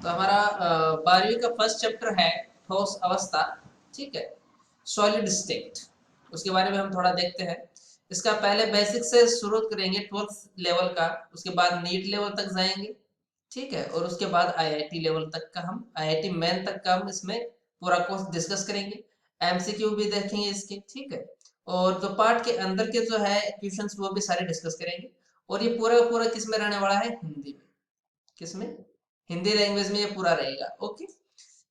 तो हमारा 12वीं का फर्स्ट चैप्टर है ठोस अवस्था, ठीक है, सॉलिड स्टेट। उसके बारे में हम थोड़ा देखते हैं। इसका पहले बेसिक से शुरू करेंगे 12th लेवल का, उसके बाद नीट लेवल तक जाएंगे, ठीक है, और उसके बाद आईआईटी लेवल तक का हम आईआईटी मेन तक का हम इसमें पूरा कोर्स डिस्कस करेंगे। एमसीक्यू भी देखेंगे इसके, ठीक है, और जो पार्ट के अंदर के जो है क्वेश्चंस वो भी सारे डिस्कस करेंगे। और ये पूरा का पूरा किस में रहने वाला है? हिंदी में। किसमें? हिंदी लैंग्वेज में ये पूरा रहेगा। ओके,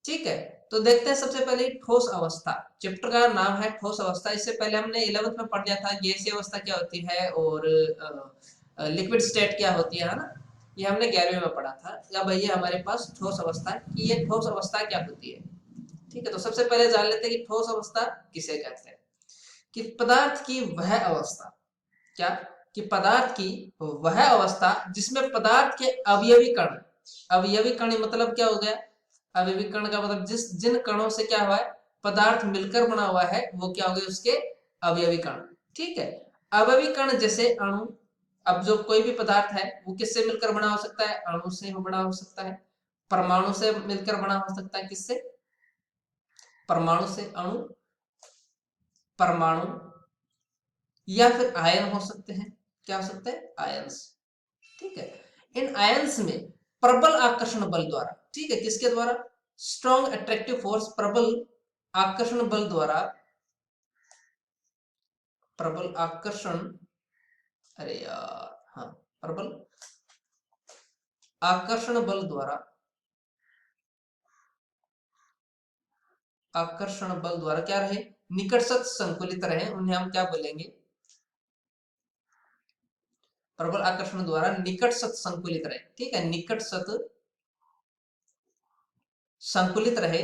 ठीक है। तो देखते हैं सबसे पहले ठोस अवस्था। चैप्टर का नाम है ठोस अवस्था। इससे पहले हमने 11th में पढ़ लिया था गैसीय अवस्था क्या होती है और लिक्विड स्टेट क्या होती है ना, ये हमने 11वीं में पढ़ा था। अब ये हमारे पास ठोस अवस्था कि ये ठोस अवस्था क्या होती है, ठीक है। तो सबसे पहले जान लेते हैं कि ठोस अवस्था किसे कहते हैं। कि पदार्थ की वह अवस्था, क्या? कि पदार्थ की वह अवस्था जिसमें पदार्थ के अवयवी कण, अवयवी कण मतलब क्या हो गया? अवयवी कण का मतलब जिन कणों से क्या हुआ है, पदार्थ मिलकर बना हुआ है, वो क्या हो गए? उसके अवयवी कण, ठीक है। अवयवी कण जैसे अणु। अब जो कोई भी पदार्थ है वो किससे मिलकर बना हो सकता है? अणु से बना हो सकता है, परमाणु से मिलकर बना हो सकता है। किससे? परमाणु से। अणु, परमाणु, या फिर आयन हो सकते हैं। क्या हो सकते हैं? आयन्स, ठीक है। इन आयन्स में प्रबल आकर्षण बल द्वारा, ठीक है, किसके द्वारा? स्ट्रॉन्ग अट्रैक्टिव फोर्स, प्रबल आकर्षण बल द्वारा, प्रबल आकर्षण, अरे यार, हाँ, प्रबल आकर्षण बल द्वारा, आकर्षण बल द्वारा क्या रहे? निकटस्थ संकुलित रहे। उन्हें हम क्या बोलेंगे? प्रबल आकर्षण द्वारा निकटस्थ संकुलित रहे, ठीक है, निकटस्थ संकुलित रहे।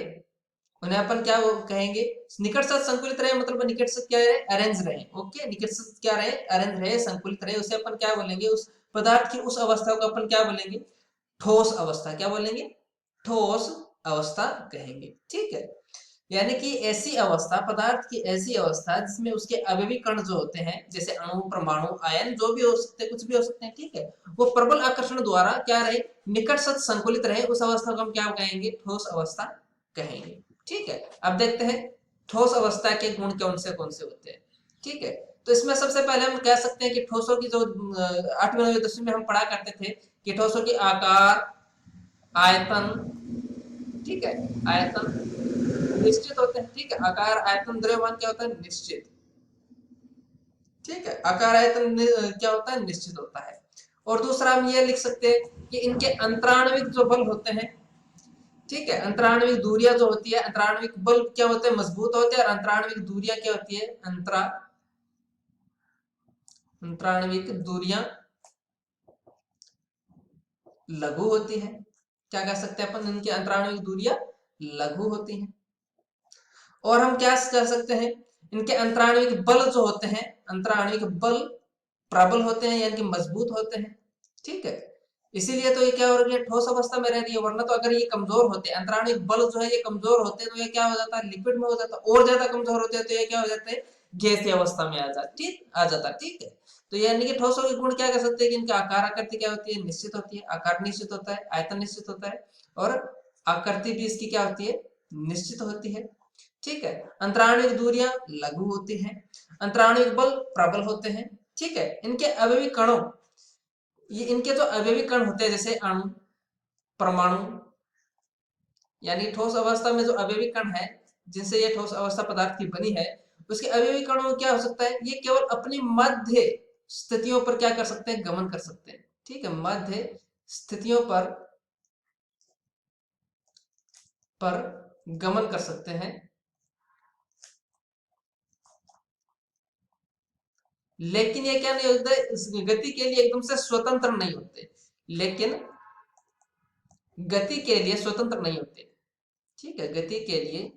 उन्हें अपन क्या कहेंगे? निकट साथ संकुलित रहे मतलब निकट साथ क्या रहे? अरेंज रहे। ओके, निकट साथ क्या रहे? अरेंज रहे, संकुलित रहे। उसे अपन क्या बोलेंगे? उस पदार्थ की उस अवस्था को अपन क्या बोलेंगे? ठोस अवस्था। क्या बोलेंगे? ठोस अवस्था कहेंगे, ठीक है। यानी कि ऐसी अवस्था, पदार्थ की ऐसी अवस्था जिसमें उसके अवयवी कण जो होते हैं, जैसे अणु, परमाणु, आयन, जो भी हो सकते हैं, कुछ भी हो सकते हैं, ठीक है, वो प्रबल आकर्षण द्वारा क्या रहे? निकट साथ संकुलित रहे। उस अवस्था को हम क्या कहेंगे? ठोस अवस्था कहेंगे, ठीक है। अब देखते हैं ठोस अवस्था के गुण कौन से होते हैं, ठीक है। तो इसमें सबसे पहले हम कह सकते हैं कि ठोसों की जो 8वीं 9वीं 10वीं में हम पढ़ा करते थे कि ठोसों की आकार, आयतन, ठीक है, आयतन निश्चित होते हैं, ठीक है। आकार, आयतन, द्रव्यमान क्या होता है? निश्चित, ठीक है। आकार, आयतन क्या होता है? निश्चित होता है। और दूसरा हम ये लिख सकते हैं कि इनके अंतराणविक जो बल होते हैं, ठीक है, अंतराणविक दूरियां जो होती है, अंतराणविक बल क्या होते हैं? मजबूत होते हैं। और अंतराणविक दूरियां क्या होती है? अंतराणविक दूरियां लघु होती है। क्या कह सकते हैं अपन? इनकी अंतराणविक दूरियां लघु होती हैं। और हम क्या कह सकते हैं? इनके अंतराणविक बल जो होते हैं, अंतराणविक बल प्रबल होते हैं, यानी कि मजबूत होते हैं, ठीक है। इसीलिए तो ये क्या हो रही है? ठोस अवस्था में रह रही है। वरना तो अगर ये कमजोर होते, अंतराणविक बल जो है ये कमजोर होते, तो ये क्या हो जाता? लिक्विड में हो जाता। और ज्यादा कमजोर होते तो ये क्या हो जाते? गैसीय अवस्था में आ जाता, ठीक है। तो यानी कि ठोसों के गुण क्या कह सकते हैं कि इनका आकार, आकृति क्या होती है? निश्चित होती है। आकार निश्चित होता है, आयतन निश्चित होता है, और आकृति भी इसकी क्या होती है? निश्चित होती है, ठीक है। अंतराणविक दूरियां लघु होती हैं, अंतराणविक बल प्रबल होते हैं, ठीक है। इनके अवयवी कणों, ये इनके जो अवयवी कण होते हैं, जैसे अणु, परमाणु, यानी ठोस अवस्था में जो अवयवी कण है जिनसे ये ठोस अवस्था पदार्थ की बनी है, उसके अवयवी कणों में क्या हो सकता है? ये केवल अपनी मध्य स्थितियों पर क्या कर सकते हैं? गमन कर सकते हैं, ठीक है, मध्य स्थितियों पर गमन कर सकते हैं। लेकिन ये क्या नहीं होता है? इस गति के लिए एकदम से स्वतंत्र नहीं होते। लेकिन गति के लिए स्वतंत्र नहीं होते, ठीक है, गति के लिए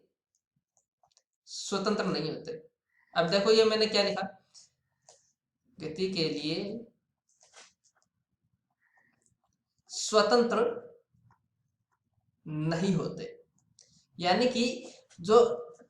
स्वतंत्र नहीं होते। अब देखो ये मैंने क्या लिखा? गति के लिए स्वतंत्र नहीं होते। यानी कि जो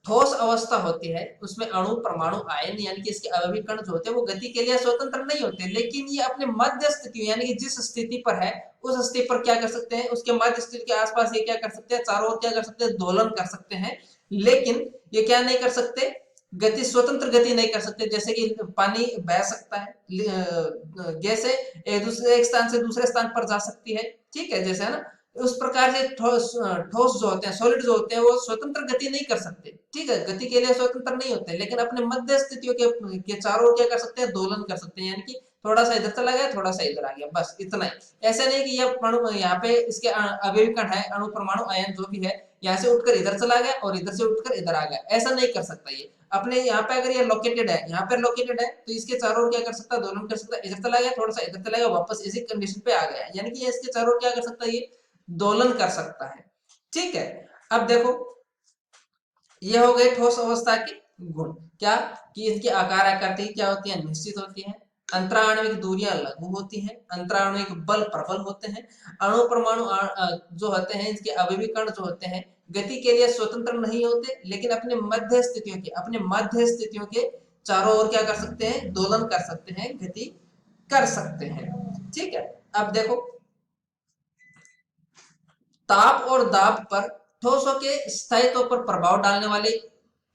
ठोस अवस्था होती है उसमें अणु परमाणु आयन यानी कि इसके आवयविक कण जो होते हैं वो गति के लिए स्वतंत्र नहीं होते, लेकिन ये अपने मध्य स्थिति यानी कि जिस स्थिति पर है उस स्थिति पर क्या कर सकते हैं, उसके मध्य स्थिति के आसपास ये क्या कर सकते हैं, चारों ओर क्या कर सकते हैं, दोलन कर सकते हैं। लेकिन ये क्या नहीं कर सकते, गति स्वतंत्र गति नहीं कर सकते। जैसे कि पानी बह सकता है, गैस है एक स्थान से दूसरे स्थान पर जा सकती है, ठीक है, जैसे है ना, उस प्रकार से ठोस जो होते हैं, सॉलिड जो होते हैं, वो स्वतंत्र गति नहीं कर सकते, ठीक है, गति के लिए स्वतंत्र नहीं होते, लेकिन अपने मध्य स्थितियों के चारों ओर क्या कर सकते हैं, दोलन कर सकते हैं, यानी कि थोड़ा सा इधर चला गया, थोड़ा सा इधर आ गया, बस इतना ही। ऐसा नहीं कि यह अणु यहाँ पे इसके अवयवी कण है, अणु परमाणु आयन जो भी है, यहाँ से उठकर इधर चला गया और इधर से उठकर इधर आ गया, ऐसा नहीं कर सकता ये। अपने यहाँ पे अगर ये लोकेटेड है, यहाँ पे लोकेटेड है, तो इसके चारों ओर क्या कर सकता है, दोलन कर सकता है, इधर चला गया, थोड़ा सा इधर चला गया, वापस इसी कंडीशन पे आ गया, यानी कि इसके चारों ओर क्या कर सकता है, ये दोलन कर सकता है, ठीक है। अब देखो ये हो गए ठोस अवस्था के गुण, क्या कि इनकी आकार आकृति क्या होती है, निश्चित होती है, अंतराण्विक दूरियां लघु होती हैं, अंतराण्विक बल प्रबल होते हैं, अणु परमाणु जो होते हैं इनके आवयवी कण जो होते हैं गति के लिए स्वतंत्र नहीं होते, लेकिन अपने मध्य स्थितियों के चारों ओर क्या कर सकते हैं, दोलन कर सकते हैं, गति कर सकते हैं, ठीक है। अब देखो ताप और दाब पर ठोसों के स्थायित्व पर प्रभाव डालने वाले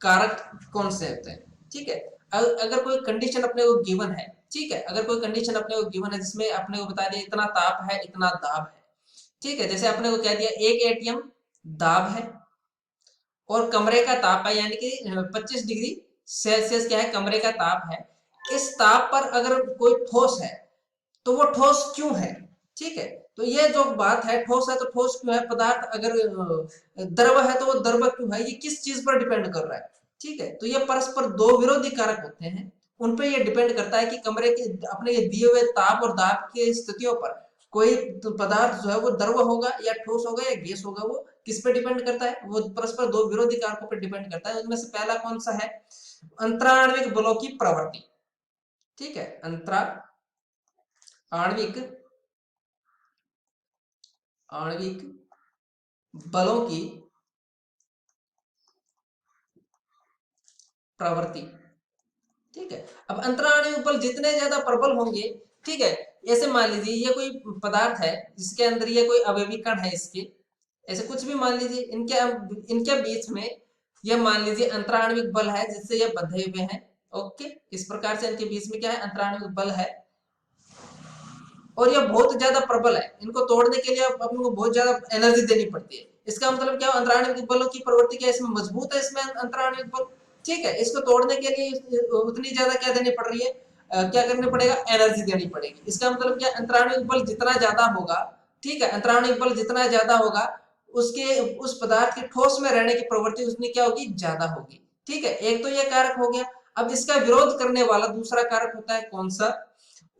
कारक कौन से होते हैं, ठीक है। अगर कोई कंडीशन अपने को गिवन है, ठीक है, अगर कोई कंडीशन अपने को गिवन है जिसमें अपने को बता दिया इतना ताप है, इतना दाब है, ठीक है, जैसे अपने को कह दिया 1 एटीएम दाब है और कमरे का ताप है यानी कि 25 डिग्री सेल्सियस क्या है, कमरे का ताप है। इस ताप पर अगर कोई ठोस है तो वो ठोस क्यों है, ठीक है। तो ये जो बात है, ठोस है तो ठोस क्यों है, पदार्थ अगर द्रव है तो वो द्रव क्यों है, ये किस चीज पर डिपेंड कर रहा है, ठीक है। तो ये परस्पर दो विरोधी कारक होते हैं, उन पे ये डिपेंड करता है कि कमरे के अपने ये दिए हुए ताप और दाब की स्थितियों पर कोई तो पदार्थ जो है वो द्रव होगा या ठोस होगा या गैस होगा, वो किस पे डिपेंड करता है, वो परस्पर दो विरोधी कारकों पर डिपेंड करता है। उनमें से पहला कौन सा है, अंतराण्विक बलों की प्रवृत्ति, ठीक है, अंतरा आणविक आणविक बलों की प्रवृत्ति, ठीक है। अब अंतराण्विक बल जितने ज्यादा प्रबल होंगे, ठीक है, ऐसे मान लीजिए ये कोई पदार्थ है जिसके अंदर ये कोई अवयवी कण है, इसके ऐसे कुछ भी मान लीजिए, इनके इनके बीच में ये मान लीजिए अंतराण्विक बल है जिससे ये बंधे हुए हैं, ओके, इस प्रकार से इनके बीच में क्या है, अंतराण्विक बल है और ये बहुत ज्यादा प्रबल है, इनको तोड़ने के लिए अपन को बहुत ज्यादा एनर्जी देनी पड़ती है। इसका मतलब क्या, अंतराण्विक बलों की प्रवृत्ति क्या इसमें मजबूत है, इसमें अंतराण्विक बल, ठीक है, इसको तोड़ने के लिए उतनी ज्यादा क्या देनी पड़ रही है, क्या करना पड़ेगा, एनर्जी देनी पड़ेगी। इसका मतलब क्या, अंतराण्विक बल जितना ज्यादा होगा, ठीक है, अंतराण्विक बल जितना ज्यादा होगा उसके उस पदार्थ के ठोस में रहने की प्रवृत्ति उसमें क्या होगी, ज्यादा होगी, ठीक है। एक तो ये कारक हो गया। अब इसका विरोध करने वाला दूसरा कारक होता है कौन सा,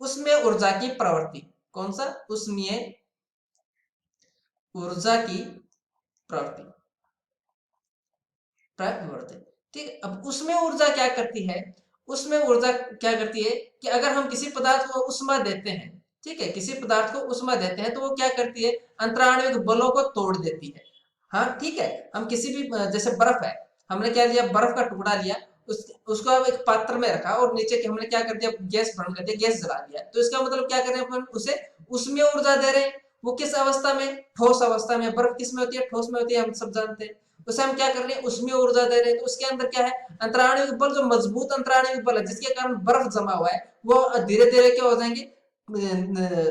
उसमें ऊर्जा की प्रवृत्ति, कौन सा, उसमें ऊर्जा की प्रवृत्ति प्रवृत्ति, ठीक। अब उसमें ऊर्जा क्या करती है, उसमें ऊर्जा क्या करती है कि अगर हम किसी पदार्थ को उष्मा देते हैं, ठीक है, किसी पदार्थ को उष्मा देते हैं तो वो क्या करती है, अंतराण्विक बलों को तोड़ देती है। हाँ ठीक है, हम किसी भी जैसे बर्फ है, हमने क्या लिया, बर्फ का टुकड़ा लिया, उसको अब एक पात्र में रखा और नीचे के हमने क्या कर दिया, गैस भरण कर दिया, गैस जला दिया, तो इसका मतलब क्या कर रहे हैं अपन, उसे उसमें ऊर्जा दे रहे हैं। वो किस अवस्था में, ठोस अवस्था में। बर्फ किस में होती है, ठोस में होती है, हम सब जानते हैं। उसे हम क्या कर रहे हैं, उसमें ऊर्जा दे रहे हैं, तो उसके अंदर क्या है, अंतराण्विक बल, जो मजबूत अंतराण्विक बल है जिसके कारण बर्फ जमा हुआ है, वो धीरे धीरे क्या हो जाएंगे,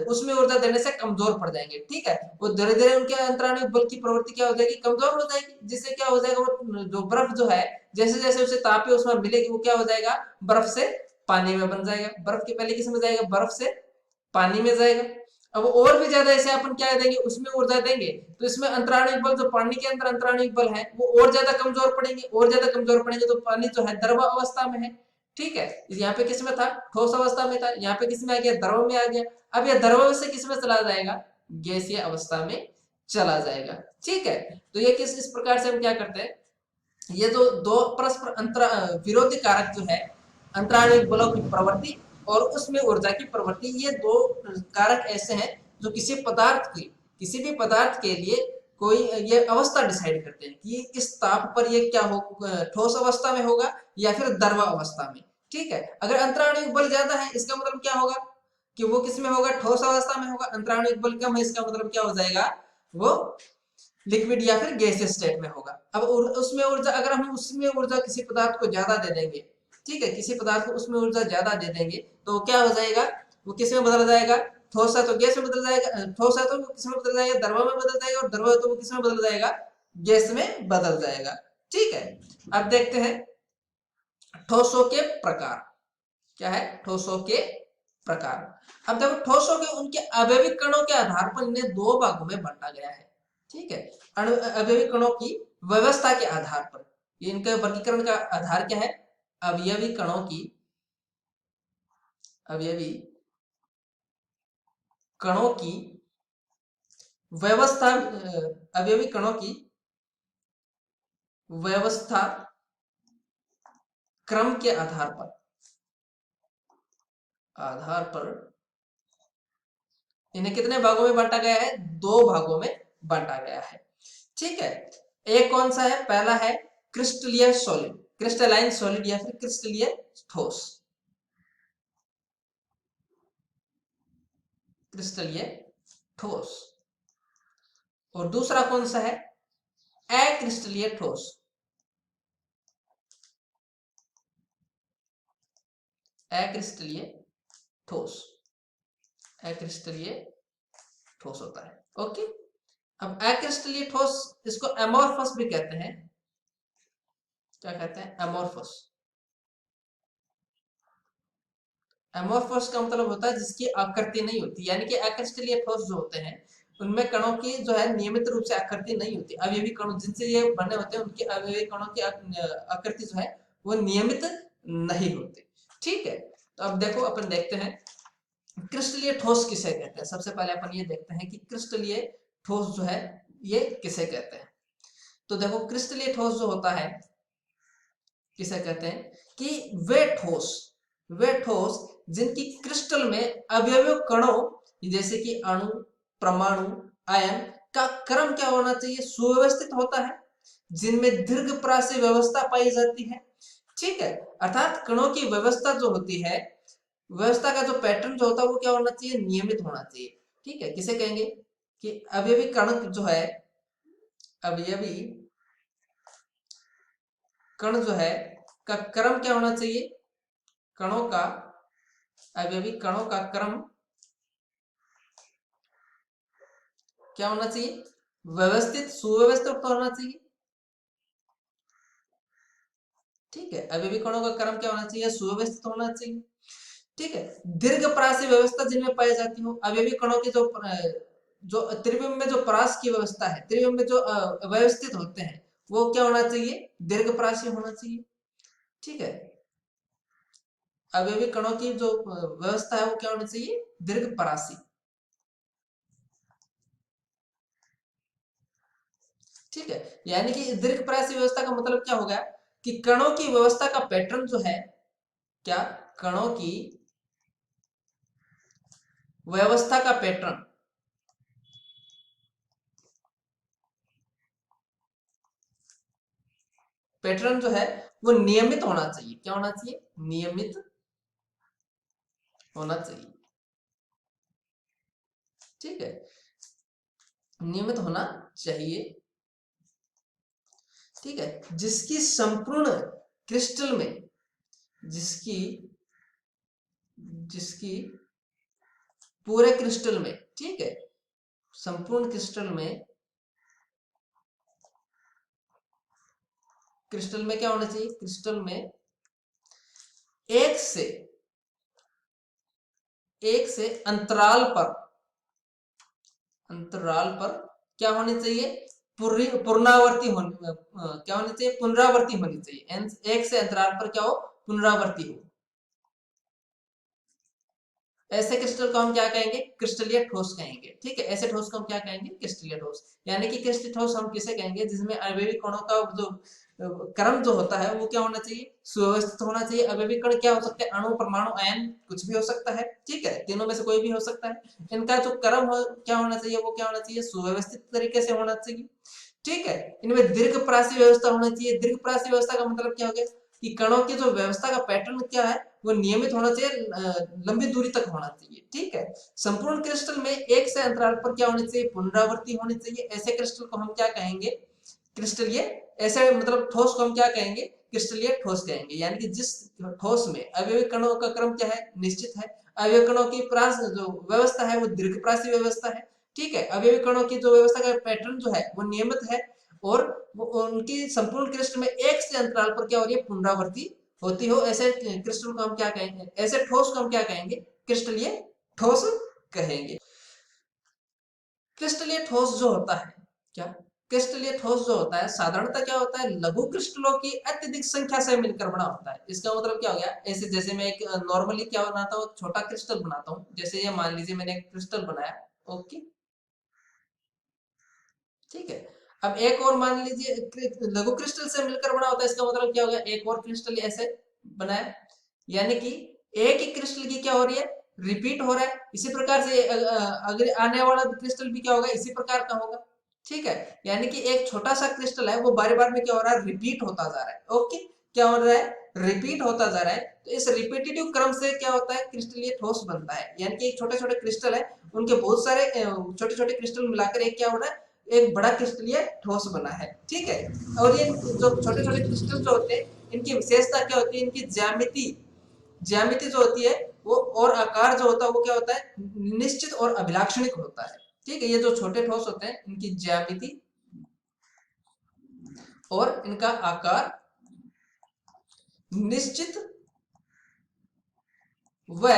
उसमें ऊर्जा देने से कमजोर पड़ जाएंगे, ठीक है। वो धीरे धीरे उनके अंतराण्विक बल की प्रवृत्ति क्या हो जाएगी, कमजोर हो जाएगी, जिससे क्या हो जाएगा, वो जो बर्फ जो है जैसे जैसे उसे तापीय उष्मा मिलेगी वो क्या हो जाएगा, बर्फ से पानी में बन जाएगा। बर्फ के पहले किस में जाएगा, बर्फ से पानी में जाएगा। अब और भी ज्यादा ऐसे अपन क्या देंगे, उसमें ऊर्जा देंगे तो इसमें अंतराण्विक बल, जो पानी के अंदर अंतराण्विक बल है, वो और ज्यादा कमजोर पड़ेंगे, और ज्यादा कमजोर पड़ेंगे तो पानी जो है द्रव अवस्था में है, ठीक है। यहाँ पे किस में था, ठोस अवस्था में था, यहाँ पे किस में आ गया, द्रव में आ गया। अब यह द्रव से किस में चला जाएगा, गैसीय अवस्था में चला जाएगा, ठीक है। तो ये किस इस प्रकार से हम क्या करते हैं, ये जो दो परस्पर विरोधी कारक जो है, अंतराण्विक बलों की प्रवृत्ति और उसमें ऊर्जा की प्रवृत्ति, ये दो कारक ऐसे हैं जो किसी भी पदार्थ के लिए कोई ये अवस्था डिसाइड करते हैं कि इस ताप पर ये क्या हो, ठोस अवस्था में होगा या फिर द्रव अवस्था में। ठीक है, अगर अंतराणुविक बल ज्यादा है इसका मतलब क्या होगा कि वो किस में होगा, ठोस अवस्था में होगा। अंतराणुविक बल कम है इसका मतलब क्या हो जाएगा, वो लिक्विड या फिर गैसियस स्टेट में होगा। अब उसमें ऊर्जा, अगर हम उसमें ऊर्जा किसी पदार्थ को ज्यादा दे देंगे, ठीक है, किसी पदार्थ को उसमें ऊर्जा ज्यादा दे देंगे तो क्या हो जाएगा, वो किस में बदल जाएगा, ठोस है तो गैस में बदल जाएगा, ठोस है तो वो किस में बदल जाएगा, द्रव में बदल जाएगा, और द्रव है तो वो किस में बदल जाएगा, गैस में बदल जाएगा। ठीक है, अब देखते हैं ठोसों के प्रकार। क्या है, ठोसों के प्रकार। अब देखो ठोसों के उनके अवयविक कणों के आधार पर इन्हें दो भागों में बांटा गया है। ठीक है, अवयविक कणों की व्यवस्था के आधार पर ये इनके वर्गीकरण का आधार क्या है, अवयवी कणों की, अवयवी कणों की व्यवस्था, अवयवी कणों की व्यवस्था क्रम के आधार पर इन्हें कितने भागों में बांटा गया है, दो भागों में बांटा गया है। ठीक है, एक कौन सा है, पहला है क्रिस्टलीय सॉलिड, क्रिस्टलाइन सॉलिड या फिर क्रिस्टलीय ठोस, क्रिस्टलीय ठोस। और दूसरा कौन सा है, अक्रिस्टलीय ठोस, अक्रिस्टलीय ठोस, अक्रिस्टलीय ठोस होता है। ओके, अब अक्रिस्टलीय ठोस इसको एमोर्फस भी कहते हैं। क्या कहते हैं, एमोर्फस। एमोर्फस का मतलब होता है जिसकी आकृति नहीं होती, यानी कि अक्रिस्टलीय ठोस जो होते हैं उनमें कणों की जो है नियमित रूप से आकृति नहीं होती। अवयवी कणों जिनसे ये बने होते हैं उनके अवयवी कणों की आकृति जो है वो नियमित नहीं होती। ठीक है, तो अब देखो अपन देखते हैं क्रिस्टलीय ठोस किसे कहते हैं। सबसे पहले अपन ये देखते हैं कि क्रिस्टलीय ठोस जो है ये किसे कहते हैं। तो देखो क्रिस्टलीय ठोस जो होता है किसे कहते हैं कि वे ठोस जिनकी क्रिस्टल में अवयवी कणों जैसे कि अणु, परमाणु, आयन का क्रम क्या होना चाहिए, सुव्यवस्थित होता है, जिनमें दीर्घप्रासी व्यवस्था पाई जाती है। ठीक है, अर्थात कणों की व्यवस्था जो होती है, व्यवस्था का जो पैटर्न जो होता है वो क्या होना चाहिए, नियमित होना चाहिए। ठीक है, किसे कहेंगे कि अवयवी कण जो है, अवयवी कण जो है का क्रम क्या होना चाहिए, कणों का, अवयवी कणों का क्रम क्या होना चाहिए, व्यवस्थित, सुव्यवस्थित होना चाहिए। ठीक है, अवयवी कणों का क्रम क्या होना चाहिए, सुव्यवस्थित होना चाहिए। ठीक है, दीर्घप्रासी व्यवस्था जिनमें पाई जाती हो, अवयवी कणों की जो त्रिविम में जो परास की व्यवस्था है, त्रिविम में जो व्यवस्थित होते हैं वो क्या होना चाहिए, दीर्घप्रासी होना चाहिए। ठीक है, अवयवी कणों की जो व्यवस्था है वो क्या होनी चाहिए, दीर्घपरासी। ठीक है, यानी कि दीर्घपरासी व्यवस्था का मतलब क्या हो गया कि कणों की व्यवस्था का पैटर्न जो है, क्या, कणों की व्यवस्था का पैटर्न, पैटर्न जो है वो नियमित होना चाहिए। क्या होना चाहिए, नियमित होना चाहिए। ठीक है, नियमित होना चाहिए। ठीक है, जिसकी संपूर्ण क्रिस्टल में, जिसकी जिसकी पूरे क्रिस्टल में, ठीक है, संपूर्ण क्रिस्टल में, क्रिस्टल में क्या होना चाहिए, क्रिस्टल में एक से अंतराल पर क्या होनी चाहिए, पुनरावर्ती होनी, क्या होनी चाहिए, पुनरावर्ती होनी चाहिए। एक से अंतराल पर क्या हो, पुनरावर्ती हो। ऐसे क्रिस्टल को हम क्या कहेंगे? क्रिस्टलीय ठोस कहेंगे। ठीक है, ऐसे ठोस को हम क्या कहेंगे? क्रिस्टलीय ठोस। यानी कि क्रिस्टलीय ठोस हम किसे कहेंगे? जिसमें अवयवी कणों का जो क्रम जो होता है वो क्या होना चाहिए? सुव्यवस्थित होना चाहिए। अवयवी कण क्या हो सकते हैं? अणु, परमाणु, आयन, कुछ भी हो सकता है। ठीक है, तीनों में से कोई भी हो सकता है। इनका जो क्रम हो क्या होना चाहिए? वो क्या होना चाहिए? सुव्यवस्थित तरीके से होना चाहिए। ठीक है, इनमें दीर्घप्रासी व्यवस्था होना चाहिए। दीर्घप्रासी व्यवस्था का मतलब क्या हो गया? कि कणों की जो व्यवस्था का पैटर्न क्या है वो नियमित होना चाहिए, लंबी दूरी तक होना चाहिए। ठीक है, संपूर्ण क्रिस्टल में एक से अंतराल पर क्या होनी चाहिए? पुनरावृत्ति होनी चाहिए। ऐसे क्रिस्टल को हम क्या कहेंगे? क्रिस्टलीय। ऐसे मतलब ठोस को हम क्या कहेंगे? क्रिस्टलीय ठोस कहेंगे। यानी कि जिस ठोस में अवयवी कणों का क्रम क्या है? निश्चित है। अवयवी कणों की प्रास जो व्यवस्था है वो दीर्घप्रासी व्यवस्था है। ठीक है, अवयवी कणों की जो व्यवस्था का पैटर्न जो है वो नियमित है और उनकी संपूर्ण क्रिस्टल में एक से अंतराल पर क्या हो रही है? पुनरावृत्ति होती हो। ऐसे क्रिस्टल को हम क्या कहेंगे? ऐसे ठोस को हम क्या कहेंगे? क्रिस्टलीय ठोस कहेंगे। क्रिस्टलीय ठोस जो होता है क्या? क्रिस्टलीय ठोस जो होता है साधारणतः क्या होता है? लघु क्रिस्टलों की अत्यधिक संख्या से मिलकर बना होता है। इसका मतलब क्या हो गया? ऐसे जैसे मैं एक नॉर्मली क्या बनाता हूँ? छोटा क्रिस्टल बनाता हूँ। जैसे ये मान लीजिए मैंने एक क्रिस्टल बनाया। ओके, ठीक है। अब एक और मान लीजिए लघु क्रिस्टल से मिलकर बना होता है। इसका मतलब क्या हो गया? एक और क्रिस्टल ऐसे बनाया, यानी कि एक ही क्रिस्टल की क्या हो रही है? रिपीट हो रहा है। इसी प्रकार से अगर आने वाला क्रिस्टल भी क्या होगा? इसी प्रकार का होगा। ठीक है, यानी कि एक छोटा सा क्रिस्टल है वो बार बार में क्या हो रहा है? रिपीट होता जा रहा है। ओके, क्या हो रहा है? रिपीट होता जा रहा है। तो इस रिपीटेटिव क्रम से क्या होता है? क्रिस्टलीय ठोस बनता है। यानी कि एक छोटे छोटे क्रिस्टल है, उनके बहुत सारे छोटे छोटे क्रिस्टल मिलाकर एक क्या हो रहा है? एक बड़ा क्रिस्टलीय ठोस बना है। ठीक है, और ये जो छोटे छोटे क्रिस्टल जो होते हैं इनकी विशेषता क्या होती है? इनकी ज्यामिति, ज्यामिति जो होती है वो और आकार जो होता है वो क्या होता है? निश्चित और अभिलाक्षणिक होता है। ठीक है, ये जो छोटे ठोस होते हैं इनकी ज्यामिति और इनका आकार निश्चित व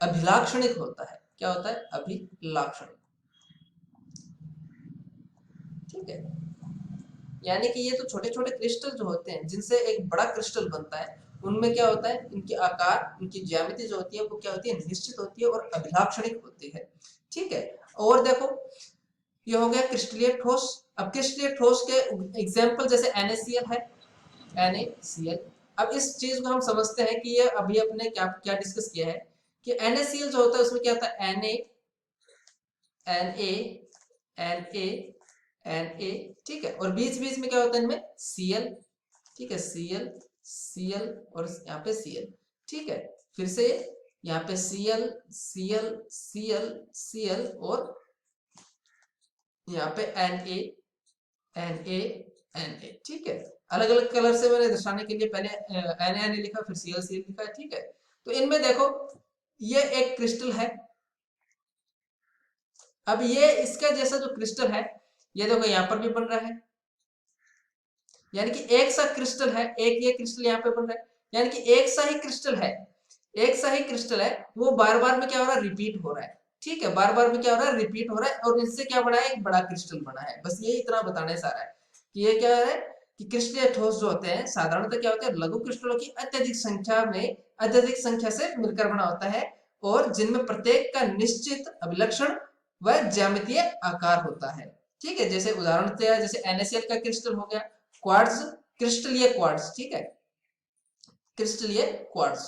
अभिलाक्षणिक होता है। क्या होता है? अभिलाक्षणिक। ठीक है, यानी कि ये तो छोटे छोटे क्रिस्टल जो होते हैं जिनसे एक बड़ा क्रिस्टल बनता है, उनमें क्या होता है? इनके आकार, इनकी ज्यामिति जो होती है वो क्या होती है? निश्चित होती है और अभिलाक्षणिक होती है। ठीक है, और देखो ये हो गया क्रिस्टलीय ठोस। अब क्रिस्टलीय ठोस के एग्जांपल जैसे NaCl है। NaCl, अब इस चीज को हम समझते हैं कि ये अभी अपने क्या क्या डिस्कस किया है कि NaCl जो होता है उसमें क्या होता है? Na, ठीक है, और बीच बीच में क्या होता है? इनमें Cl। ठीक है, Cl और यहाँ पे Cl। ठीक है, फिर से यहाँ पे Cl और यहाँ पे Na। ठीक है, अलग अलग कलर से मैंने दर्शाने के लिए पहले Na लिखा, फिर Cl लिखा है। ठीक है, तो इनमें देखो ये एक क्रिस्टल है। अब ये इसका जैसा जो क्रिस्टल है ये देखो यहाँ पर भी बन रहा है, यानी कि एक सा क्रिस्टल है, एक ये क्रिस्टल यहाँ पे बन रहा है, यानी कि एक सा ही क्रिस्टल है। एक सा ही क्रिस्टल है, वो बार बार में क्या हो रहा है? रिपीट हो रहा है। ठीक है, बार बार में क्या हो रहा है? रिपीट हो रहा है और इससे क्या बना है? एक बड़ा क्रिस्टल बना है। बस ये इतना बताने से आ रहा है कि ये क्या है कि क्रिस्टलीय ठोस जो होते हैं साधारणतः क्या होते हैं? लघु क्रिस्टलों की अत्यधिक संख्या से मिलकर बना होता है और जिनमें प्रत्येक का निश्चित अभिलक्षण व ज्यामितीय आकार होता है। ठीक है, जैसे उदाहरण दिया, जैसे NaCl का क्रिस्टल हो गया क्वार्ट्ज, क्रिस्टलीय क्वार्ट्ज। ठीक है, क्रिस्टलीय क्वार्ट्ज,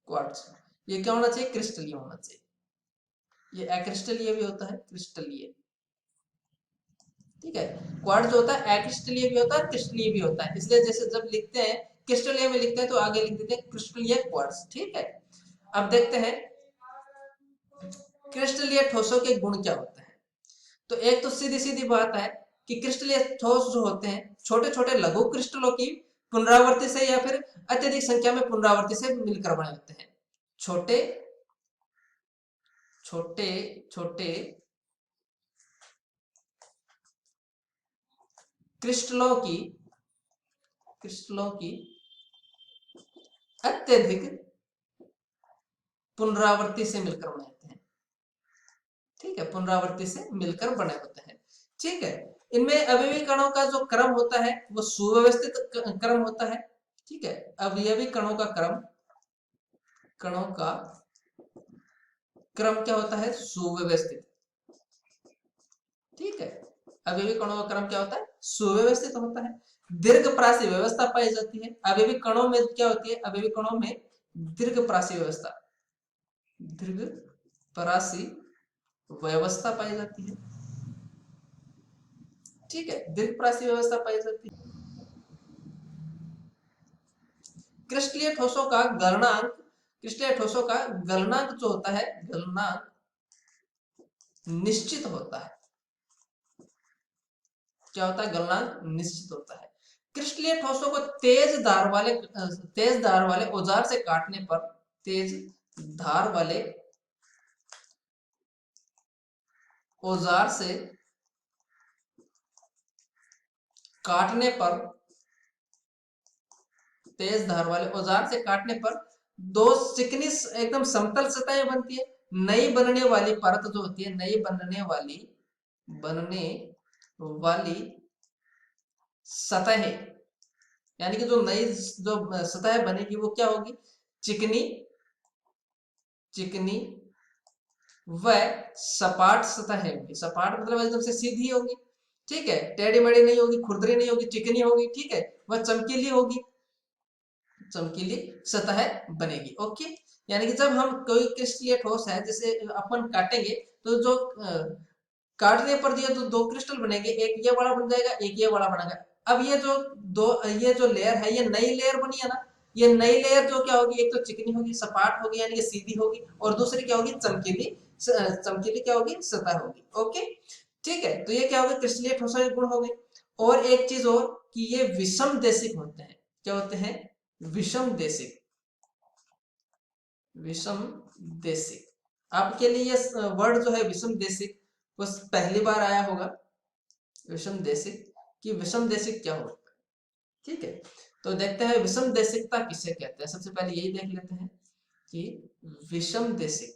क्वार्ट्ज ये क्या होना चाहिए? क्रिस्टलीय होना चाहिए। ये अक्रिस्टलीय भी होता है, क्रिस्टलीय। ठीक है, क्वार्ट्ज जो होता है अक्रिस्टलीय भी होता है, क्रिस्टलीय भी होता है। इसलिए जैसे जब लिखते हैं क्रिस्टलीय में लिखते हैं तो आगे लिख देते हैं क्रिस्टलीय क्वार्ट्ज। ठीक है, अब देखते हैं क्रिस्टलीय ठोसों के गुण क्या होते हैं। तो एक तो सीधी सीधी बात है कि क्रिस्टलीय ठोस जो होते हैं छोटे छोटे लघु क्रिस्टलों की पुनरावृत्ति से या फिर अत्यधिक संख्या में पुनरावृत्ति से मिलकर बने होते हैं। छोटे छोटे छोटे क्रिस्टलों की अत्यधिक पुनरावृत्ति से मिलकर बने होते हैं। ठीक है, पुनरावृत्ति से मिलकर बने होते हैं। ठीक है, इनमें अवयवी कणों का जो क्रम होता है वो सुव्यवस्थित क्रम होता है। ठीक है, अवयवी कणों का क्रम कणों का क्रम क्या होता है? सुव्यवस्थित। ठीक है, अवयवी कणों का क्रम क्या होता है? सुव्यवस्थित होता है। दीर्घप्रासी व्यवस्था पाई जाती है। अवयवी कणों में क्या होती है? अवयवी कणों में दीर्घप्रासी व्यवस्था, दीर्घप्रासी व्यवस्था पाई जाती है। ठीक है, दीर्घप्रासी व्यवस्था पाई जाती है। क्रिस्टलीय ठोसों का गलनांक, क्रिस्टलीय ठोसों का गलनांक जो होता है, गलनांक निश्चित होता है। क्या होता है? गलनांक निश्चित होता है। क्रिस्टलीय ठोसों को तेज धार वाले औजार से काटने पर, तेज धार वाले औजार से काटने पर, तेज धार वाले औजार से काटने पर दो चिकनी एकदम समतल सतहें बनती है। नई बनने वाली परत जो होती है, नई बनने वाली सतहें, यानी कि जो नई जो सतह बनेगी वो क्या होगी? चिकनी, चिकनी व सपाट सतह होगी। सपाट मतलब एकदम से सीधी होगी। ठीक है, टेढ़ी मेढ़ी नहीं होगी, खुरदरी नहीं होगी, चिकनी होगी। ठीक है, वह चमकीली होगी, चमकीली सतह बनेगी। ओके, यानी कि जब हम कोई क्रिस्टलीय ठोस है जैसे अपन काटेंगे तो जो काटने पर दिया तो दो क्रिस्टल बनेंगे, एक ये वाला बन जाएगा, एक ये वाला बनेगा। अब ये जो लेयर है, ये नई लेयर बनी है ना, ये नई लेयर जो क्या होगी? एक तो चिकनी होगी, सपाट होगी यानी कि सीधी होगी, और दूसरी क्या होगी? चमकीली, चमकीली क्या होगी? सतह होगी। ओके, ठीक है, तो ये क्या होगा? क्रिस्टलीय ठोसों के गुण हो गए। और एक चीज और कि ये विषम देशिक होते हैं। क्या होते हैं? विषम देशिक, विषम देशिक। आपके लिए ये वर्ड जो है विषम देशिक, बस पहली बार आया होगा, विषम देशिक, कि विषम देशिक क्या होता है। ठीक है, तो देखते हैं विषम देशिकता किसे कहते हैं। सबसे पहले यही देख लेते हैं कि विषम देशिक,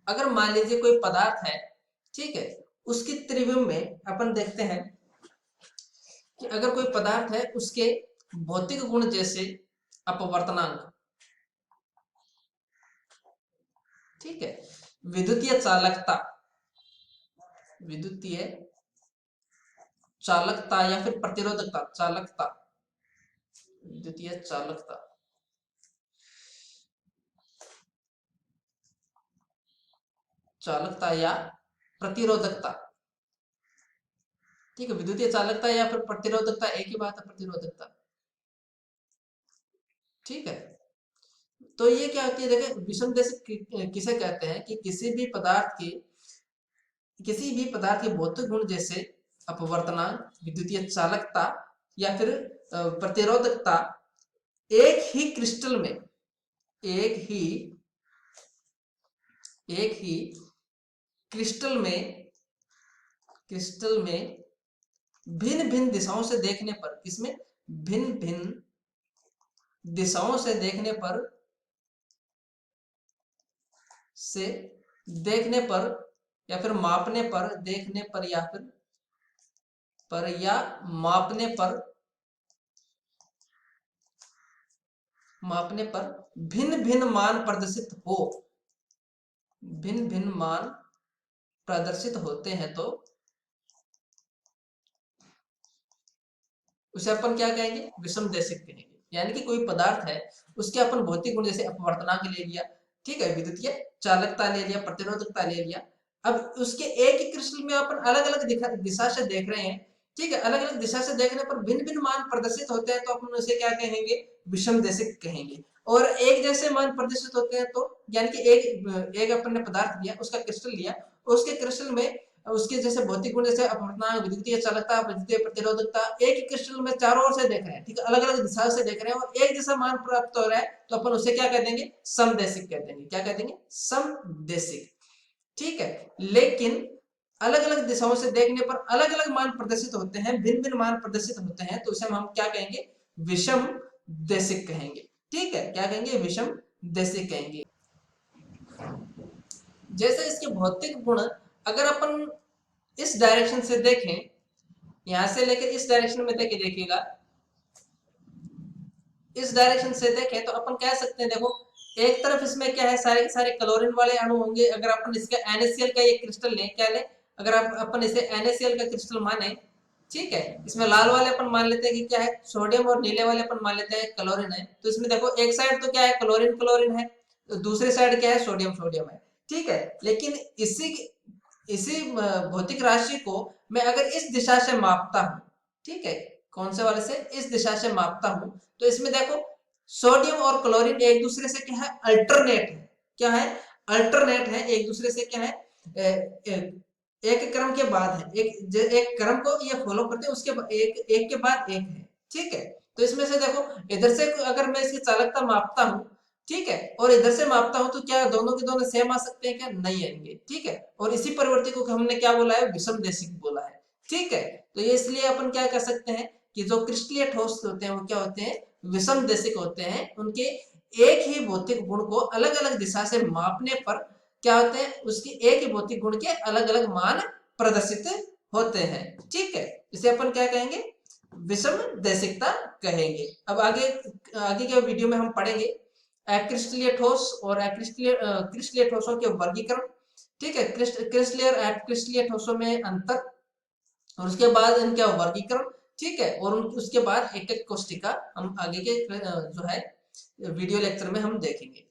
अगर मान लीजिए कोई पदार्थ है, ठीक है, उसकी त्रिविम में अपन देखते हैं कि अगर कोई पदार्थ है उसके भौतिक गुण जैसे अपवर्तनांक, ठीक है, विद्युतीय चालकता, विद्युतीय चालकता या फिर प्रतिरोधकता, चालकता, विद्युतीय चालकता, चालकता या प्रतिरोधकता। ठीक है, विद्युतीय चालकता या फिर प्रतिरोधकता एक ही बात है, प्रतिरोधकता। ठीक है, तो ये क्या होती है? देखिए, विषम देशिक किसे कहते हैं कि किसी भी पदार्थ के भौतिक गुण जैसे अपवर्तनांक, विद्युतीय चालकता या फिर प्रतिरोधकता एक ही क्रिस्टल में, एक ही एक ही क्रिस्टल में, क्रिस्टल में भिन्न भिन्न दिशाओं से देखने पर, इसमें भिन्न भिन्न दिशाओं से देखने पर, से देखने पर या फिर मापने पर, देखने पर या फिर या मापने पर भिन्न भिन्न मान प्रदर्शित हो, भिन्न भिन्न मान प्रदर्शित होते हैं तो उसे अपन क्या कहेंगे? विषम देशिक कहेंगे। यानी कि कोई पदार्थ है, उसके अपन भौतिक गुण जैसे अपवर्तनांक ले लिया, ठीक है, विद्युतीय चालकता ले लिया, प्रतिरोधकता ले लिया। अब उसके एक ही क्रिस्टल में अपन अलग अलग दिशा से देख रहे हैं, ठीक है, अलग अलग दिशा से देखने पर भिन्न भिन्न मान प्रदर्शित होते हैं तो अपन उसे क्या कहेंगे? विषम देशिक कहेंगे। और एक जैसे मान प्रदर्शित होते हैं तो, यानी कि एक अपन ने पदार्थ लिया, उसका क्रिस्टल लिया, उसके क्रिस्टल में उसके जैसे भौतिक गुण जैसे अपवर्तनांक, विद्युतीय चालकता, विद्युतीय प्रतिरोधकता एक ही क्रिस्टल में चारों ओर से देख रहे हैं, ठीक है, अलग अलग दिशाओं से देख रहे हैं और एक जैसा मान प्राप्त हो रहा है तो अपन उसे क्या कह देंगे? समदेशिक कह देंगे। क्या कह देंगे? समदेशिक। ठीक है, लेकिन अलग अलग दिशाओं से देखने पर अलग अलग मान प्रदर्शित होते हैं, भिन्न भिन्न मान प्रदर्शित होते हैं तो उसे हम क्या कहेंगे? विषम देशिक कहेंगे। ठीक है, क्या कहेंगे? विषम देशिक कहेंगे। जैसे इसके भौतिक गुण अगर अपन इस डायरेक्शन से देखें, यहां से लेकर इस डायरेक्शन में देखिएगा, इस डायरेक्शन से देखें तो अपन कह सकते हैं, देखो एक तरफ इसमें क्या है, सारे के सारे क्लोरीन वाले अणु होंगे। अगर अपन इसका NaCl का ये क्रिस्टल लें, क्या लें, अगर आप अपन इसे NaCl का क्रिस्टल माने, ठीक है, इसमें लाल वाले अपन मान लेते हैं कि क्या है, सोडियम, और नीले वाले अपन मान लेते हैं क्लोरीन है। तो इसमें देखो एक साइड तो क्या है, क्लोरीन क्लोरीन है, तो दूसरी साइड क्या है, सोडियम सोडियम है, ठीक है। लेकिन इसी भौतिक राशि को मैं अगर इस दिशा से मापता हूं, ठीक है, कौन से वाले से, इस दिशा से मापता हूं, तो इसमें देखो सोडियम और क्लोरीन एक दूसरे से क्या है, अल्टरनेट है, क्या है, अल्टरनेट है, एक दूसरे से क्या है, एक क्रम के बाद है, एक क्रम को ये फॉलो करते हैं, उसके एक के बाद एक है, ठीक है। तो इसमें से देखो इधर से अगर मैं इसकी चालकता मापता हूं, ठीक है, और इधर से मापता हूं, तो क्या दोनों के दोनों सेम आ सकते हैं, क्या नहीं आएंगे, ठीक है। और इसी परिवर्ती को हमने क्या बोला है, विषम देशिक बोला है, ठीक है। तो ये इसलिए अपन क्या कर सकते हैं कि जो क्रिस्टलीय ठोस होते हैं वो क्या होते हैं, विषम देशिक होते हैं। उनके एक ही भौतिक गुण को अलग अलग दिशा से मापने पर क्या होते हैं, उसकी एक ही भौतिक गुण के अलग अलग मान प्रदर्शित होते हैं, ठीक है। इसे अपन क्या कहेंगे, विषम देशिकता कहेंगे। अब आगे आगे के वीडियो में हम पढ़ेंगे अक्रिस्टलीय ठोस और क्रिस्टलीय ठोसों के वर्गीकरण, ठीक है, क्रिस्टलीय अक्रिस्टलीय ठोसों में अंतर, और उसके बाद इनका वर्गीकरण, ठीक है, और उसके बाद एक एक कोष्टिका हम आगे के जो है वीडियो लेक्चर में हम देखेंगे।